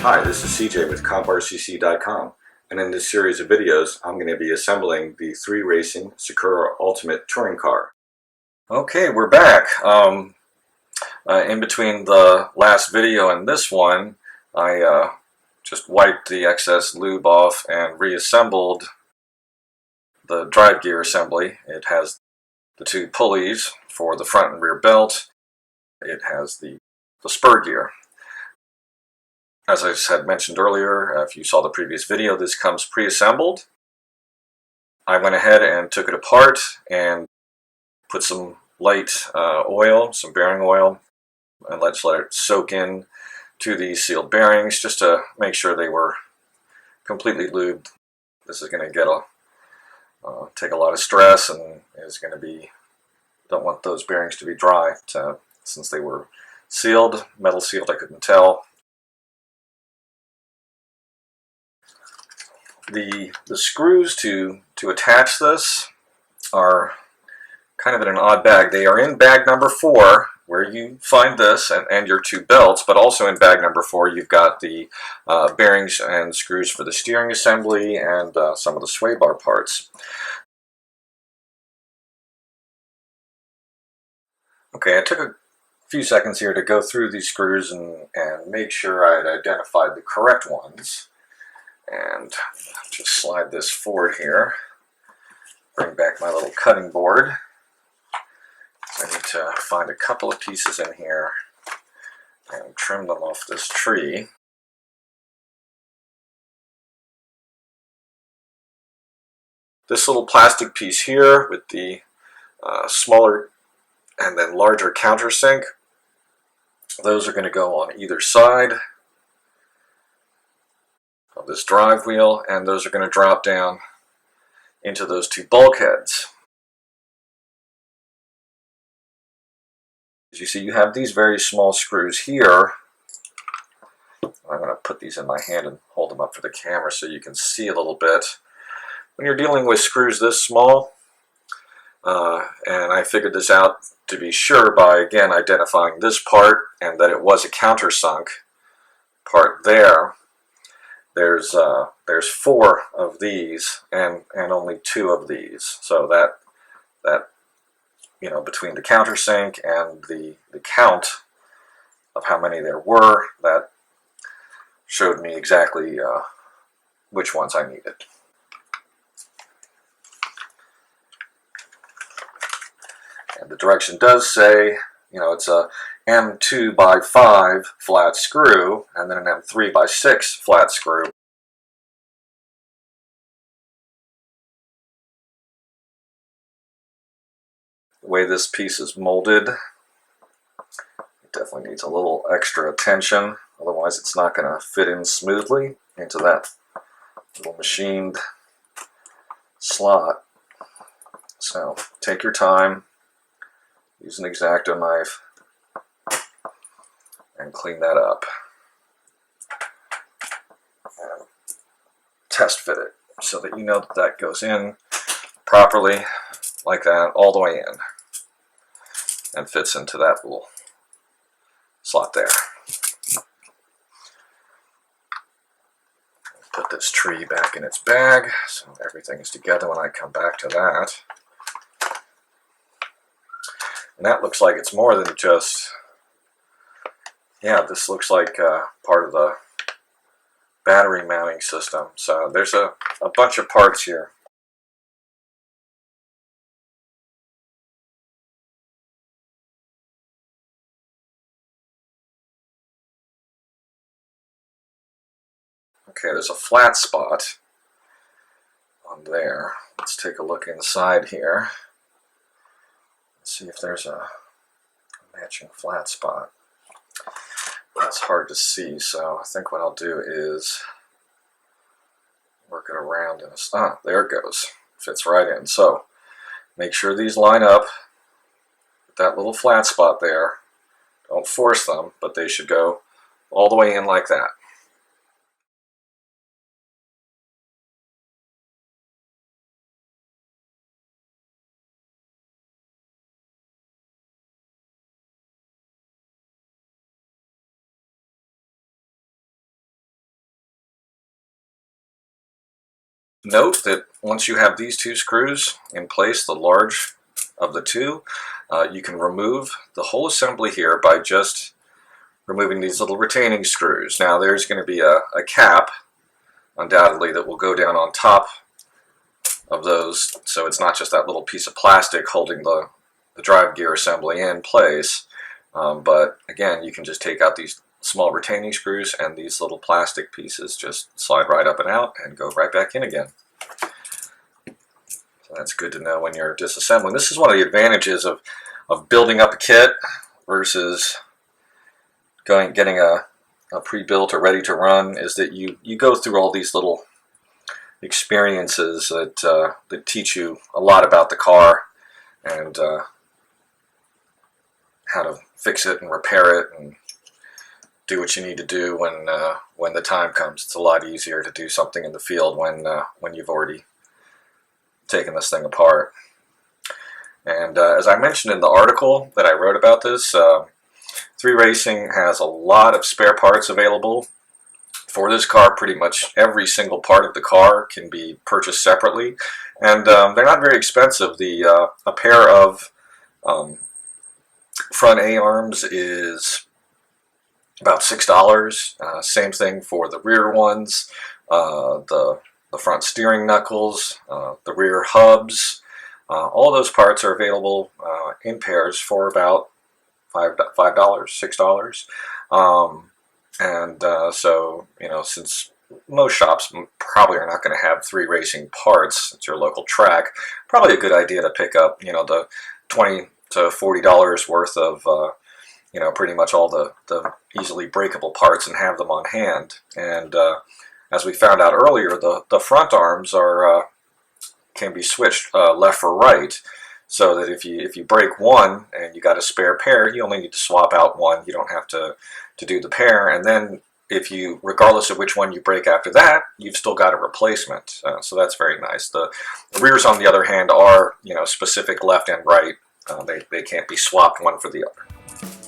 Hi, this is CJ with CompRCC.com, and in this series of videos I'm going to be assembling the 3Racing Sakura Ultimate Touring Car. Okay, we're back. In between the last video and this one, I just wiped the excess lube off and reassembled the drive gear assembly. It has the two pulleys for the front and rear belt. It has the spur gear. As I had mentioned earlier, if you saw the previous video, this comes pre-assembled. I went ahead and took it apart and put some light oil, some bearing oil, and let it soak in to these sealed bearings just to make sure they were completely lubed. This is going to take a lot of stress, and is going to be, don't want those bearings to be dry since they were sealed, metal sealed. I couldn't tell. The screws to attach this are kind of in an odd bag. They are in bag number 4, where you find this and your two belts, but also in bag number 4 you've got the bearings and screws for the steering assembly and some of the sway bar parts. Okay, I took a few seconds here to go through these screws and make sure I had identified the correct ones. And just slide this forward here, bring back my little cutting board. So I need to find a couple of pieces in here and trim them off this tree. This little plastic piece here with the smaller and then larger countersink, those are going to go on either side of this drive wheel, and those are going to drop down into those two bulkheads. As you see, you have these very small screws here. I'm going to put these in my hand and hold them up for the camera so you can see a little bit. When you're dealing with screws this small, and I figured this out to be sure by, again, identifying this part and that it was a countersunk part there. There's 4 of these and only 2 of these, so that you know, between the countersink and the count of how many there were, that showed me exactly which ones I needed. And the direction does say, you know, it's a M2 by 5 flat screw and then an M3 by 6 flat screw. The way this piece is molded, it definitely needs a little extra attention, otherwise it's not going to fit in smoothly into that little machined slot. So take your time, use an X-Acto knife, and clean that up. And test fit it so that you know that that goes in properly, like that, all the way in, and fits into that little slot there. Put this tree back in its bag so everything is together when I come back to that. And that looks like it's more than just, yeah, this looks like part of the battery mounting system. So there's a bunch of parts here. Okay, there's a flat spot on there. Let's take a look inside here. Let's see if there's a matching flat spot. That's hard to see, so I think what I'll do is work it around in a... there it goes. Fits right in. So make sure these line up with that little flat spot there. Don't force them, but they should go all the way in like that. note that once you have these two screws in place, the large of the two, you can remove the whole assembly here by just removing these little retaining screws. Now there's going to be a cap, undoubtedly, that will go down on top of those, so it's not just that little piece of plastic holding the drive gear assembly in place. But again, you can just take out these small retaining screws, and these little plastic pieces just slide right up and out and go right back in again. So that's good to know when you're disassembling. This is one of the advantages of building up a kit versus getting a pre-built or ready to run, is that you go through all these little experiences that teach you a lot about the car and how to fix it and repair it and do what you need to do when the time comes. It's a lot easier to do something in the field when you've already taken this thing apart. And as I mentioned in the article that I wrote about this, 3Racing has a lot of spare parts available for this car. Pretty much every single part of the car can be purchased separately, and they're not very expensive. A pair of front A-arms is about $6. Same thing for the rear ones, the front steering knuckles, the rear hubs. All those parts are available in pairs for about $5, $6. So, you know, since most shops probably are not going to have 3Racing parts at your local track, probably a good idea to pick up, you know, the $20 to $40 worth of, you know, pretty much all the easily breakable parts and have them on hand. And as we found out earlier, the front arms can be switched left for right, so that if you break one and you got a spare pair, you only need to swap out one. You don't have to do the pair. And then regardless of which one you break after that, you've still got a replacement. So that's very nice. The rears, on the other hand, are, you know, specific left and right. They can't be swapped one for the other.